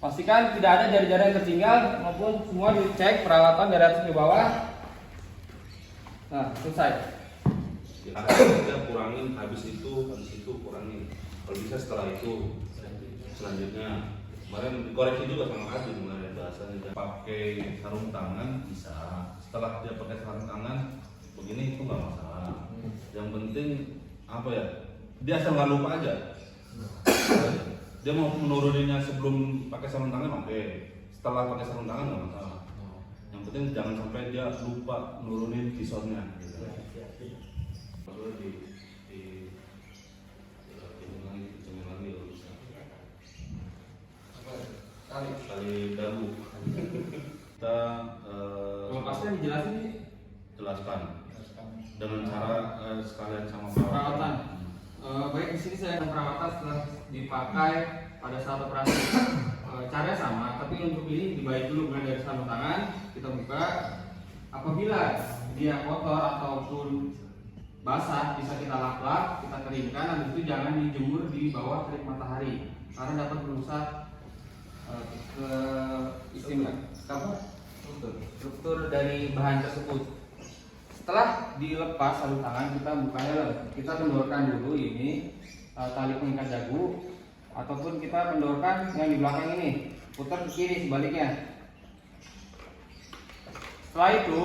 Pastikan tidak ada jari-jari yang tertinggal maupun semua dicek perawatan dari atas ke bawah. Nah, selesai. Ya, kita kurangin habis itu kurangin. Kalau bisa setelah itu selanjutnya. Kemarin dikoreksi juga sama Adi kemarin bahasanya pakai sarung tangan bisa. Setelah dia pakai sarung tangan begini itu nggak masalah. Yang penting apa ya? Dia asal nggak lupa aja. Dia mau menuruninnya sebelum pakai sarung tangan oke. Setelah pakai sarung tangan nggak masalah. Yang penting jangan sampai dia lupa nurunin kisornya. Gitu. Kali dagu kita Lepasnya dijelasin nih. jelaskan dengan cara sekalian sama Perawatan. Baik, di sini saya akan perawatan setelah dipakai pada saat operasi. Caranya sama, tapi untuk ini dibaik dulu mulai dari sarung tangan kita buka. Apabila dia kotor ataupun basah bisa kita lap-lap, kita keringkan. Habis itu jangan dijemur di bawah terik matahari karena dapat merusak ke struktur dari bahan tersebut. Setelah dilepas sarung tangan kita buka helm, kita kendorkan dulu ini tali pengikat dagu ataupun kita kendorkan yang di belakang ini, putar ke kiri sebaliknya. Setelah itu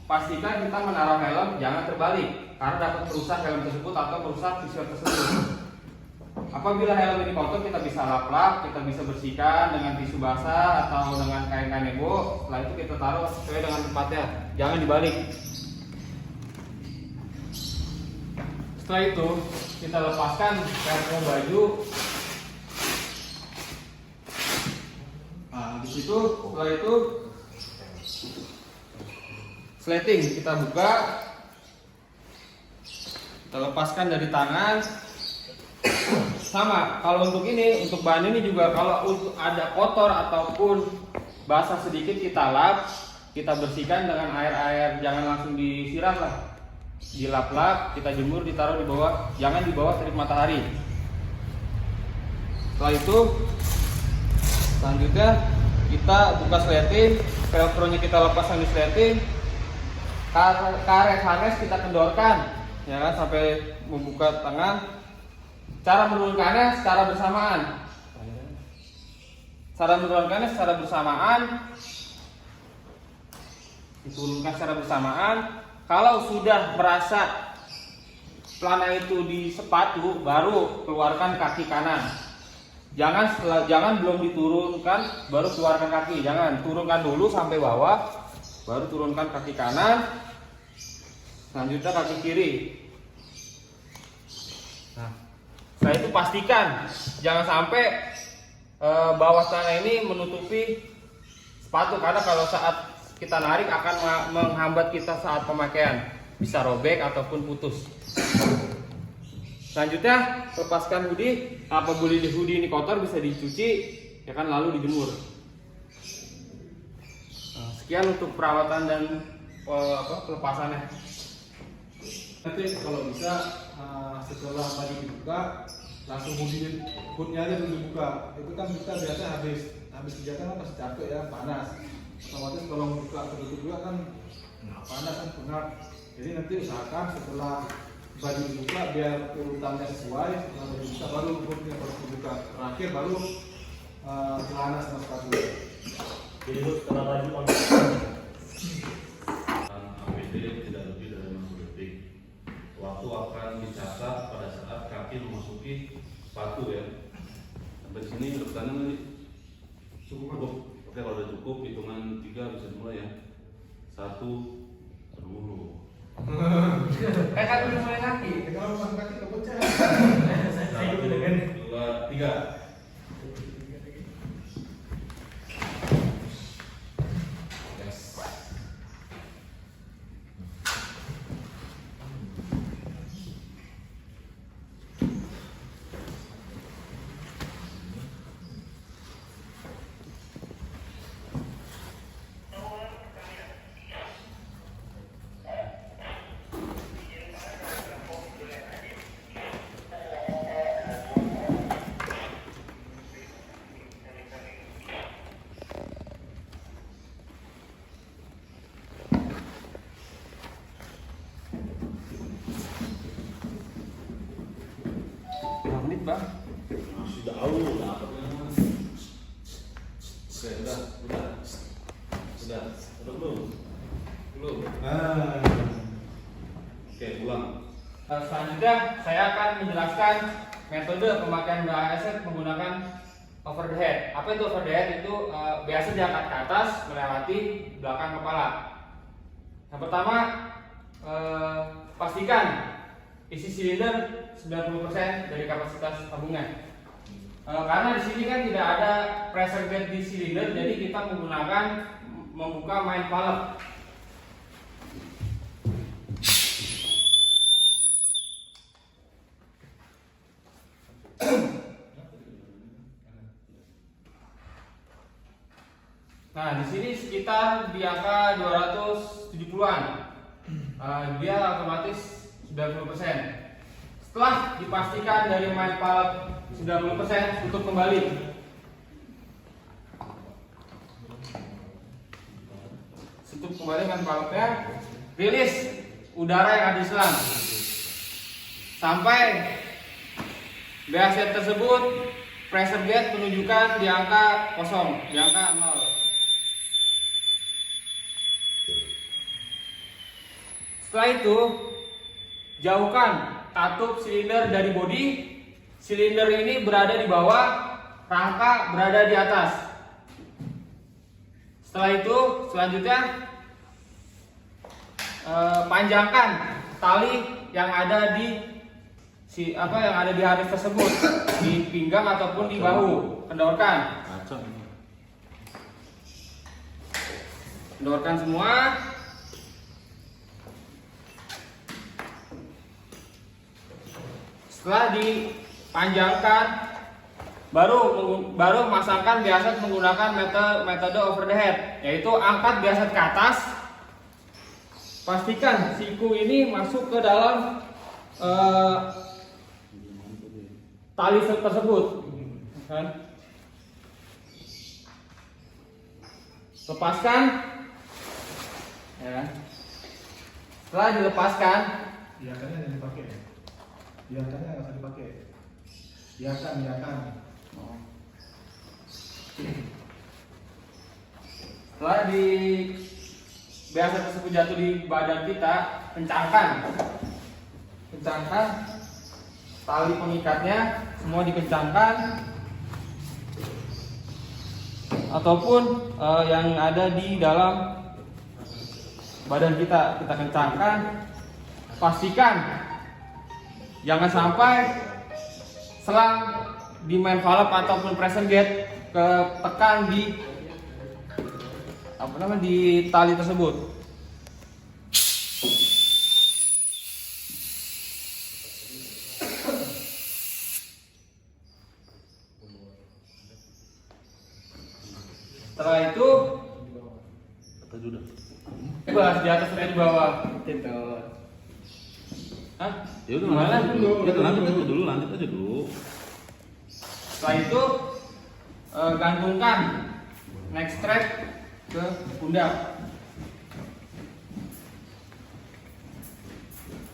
pastikan kita menaruh helm jangan terbalik karena dapat merusak helm tersebut atau merusak visor tersebut. Apabila helm ini kotor kita bisa lap-lap, kita bisa bersihkan dengan tisu basah atau dengan kain kanebo. Setelah itu kita taruh sesuai dengan tempatnya, jangan dibalik. Setelah itu kita lepaskan karetnya baju. Nah, di situ setelah itu sleting kita buka, kita lepaskan dari tangan. Sama, kalau untuk ini, untuk bahan ini juga kalau untuk ada kotor ataupun basah sedikit kita lap, kita bersihkan dengan air-air, jangan langsung disiram lah. Dilap-lap, kita jemur, ditaruh di bawah, jangan di bawah terik matahari. Setelah itu, selanjutnya kita buka sleting, velcro-nya kita lepaskan di sleting, karet harness kita kendorkan, ya kan, sampai membuka tangan. Cara menurunkannya secara bersamaan. Diturunkan secara bersamaan. Kalau sudah merasa pelana itu di sepatu, baru keluarkan kaki kanan. Jangan belum diturunkan baru keluarkan kaki. Jangan, turunkan dulu sampai bawah, baru turunkan kaki kanan. Selanjutnya kaki kiri. Nah, setelah itu pastikan jangan sampai bawah celana ini menutupi sepatu karena kalau saat kita narik akan menghambat kita saat pemakaian, bisa robek ataupun putus. Selanjutnya lepaskan hoodie. Apabila hoodie ini kotor bisa dicuci, ya kan, lalu dijemur. Nah, sekian untuk perawatan dan pelepasannya. Nanti kalau bisa setelah tadi dibuka langsung hoodnya aja dulu dibuka. Itu kan kita biasa habis kegiatan kan masih capek ya, panas. Otomatis kalau buka tertutup juga kan panas kan, pengap. Jadi nanti usahakan setelah baju dibuka biar urutannya sesuai. Setelah baju dibuka baru hoodnya harus dibuka. Terakhir baru celana sama sepatu. Jadi itu setelah baju APD tidak lebih dari 60 detik. Waktu akan dicatat pada saat kaki memasuki sepatu ya. Sampai sini urutannya nanti cukup. Oke, kalau udah cukup hitungan 3 bisa dimulai ya. 1, 2. Kan udah mulai kaki. Kalau masuk kaki kepecah. 1, 2, 3. bang. Masih jauh, dapatnya. Oke, udah belum? Belum. Oke, ulang. Selanjutnya saya akan menjelaskan metode pemakaian BASF menggunakan over the head. Apa itu over the head? Itu biasa diangkat ke atas melewati belakang kepala. Yang pertama, pastikan isi silinder 90% dari kapasitas tabungnya. Karena di sini kan tidak ada pressure gauge di silinder, jadi kita membuka main valve. Nah, di sini sekitar di angka 270-an. Dia otomatis 90%. Setelah dipastikan dari main valve 90%, tutup kembali. Tutup kembali main valve-nya. Rilis udara yang ada di selang. Sampai BASF tersebut pressure gauge menunjukkan di angka kosong, di angka 0. Setelah itu, jauhkan katup silinder dari bodi. Silinder ini berada di bawah, rangka berada di atas. Setelah itu, selanjutnya panjangkan tali yang ada di harness tersebut, di pinggang ataupun di bahu. Kendorkan. Kendorkan semua. Setelah dipanjangkan, baru masangkan BASF menggunakan metode over the head, yaitu angkat BASF ke atas. Pastikan siku ini masuk ke dalam tali tersebut. Lepaskan. Ya. Setelah dilepaskan, Biarkannya yang dipakai. Biarkannya nggak usah dipakai. Biarkan. setelah di BASF tersebut jatuh di badan kita, kencangkan tali pengikatnya, semua dikencangkan, ataupun yang ada di dalam badan kita kencangkan. Pastikan jangan sampai selang di main valve ataupun pressure gauge ketekan di di tali tersebut. Setelah itu bahas di atas dan di bawah. Hah? Ya udah lanjut dulu. Lanjut aja dulu. Setelah itu gantungkan neck strap ke pundak.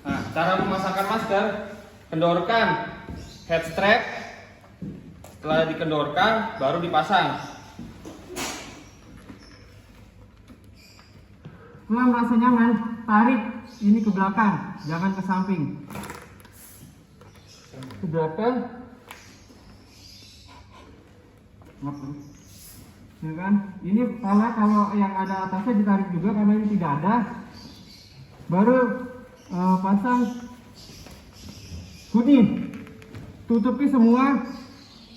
Nah, cara memasangkan masker, kendorkan head strap. Setelah dikendorkan, baru dipasang. Setelah merasa nyaman, tarik ini ke belakang, jangan ke samping. Ke belakang. Ya kan? Ini kalau yang ada atasnya ditarik juga, karena ini tidak ada. Baru pasang hoodie. Tutupi semua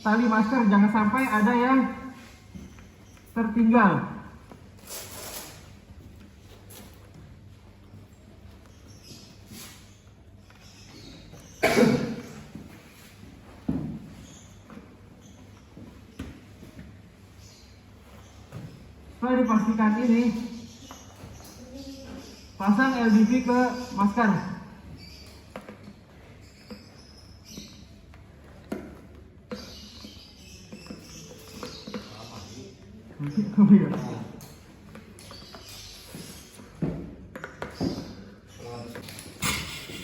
tali masker, jangan sampai ada yang tertinggal. Setelah dipastikan ini, pasang LDV ke masker.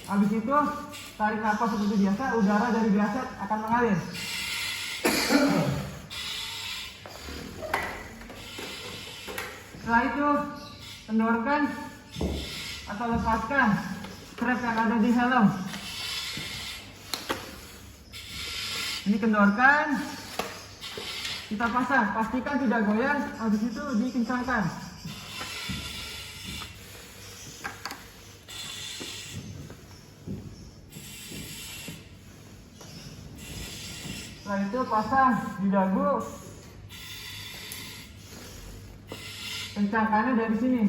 Habis itu tarik nafas seperti biasa, udara dari biasa akan mengalir. Setelah itu, kendorkan atau lepaskan strap yang ada di helm. Ini kendorkan, kita pasang, pastikan tidak goyang, habis itu dikencangkan. Setelah itu pasang di dagu, kencangkannya dari sini.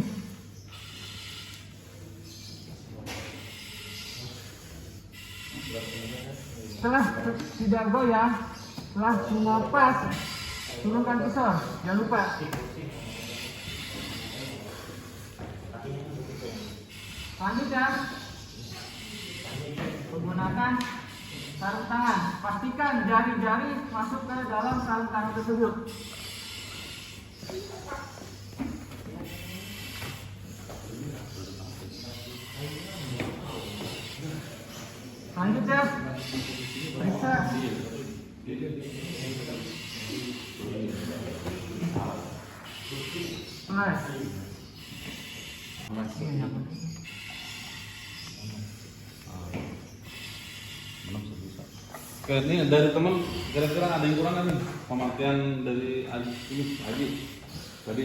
Setelah tidak goyang, setelah semua pas, turunkan pisau, jangan lupa. Selanjutnya, menggunakan sarung tangan. Pastikan jari-jari masuk ke dalam sarung tangan tersebut. Selanjutnya, periksa flash. Oke, ini dari teman kira-kira ada yang kurang kan nih pemakaian dari ini Haji tadi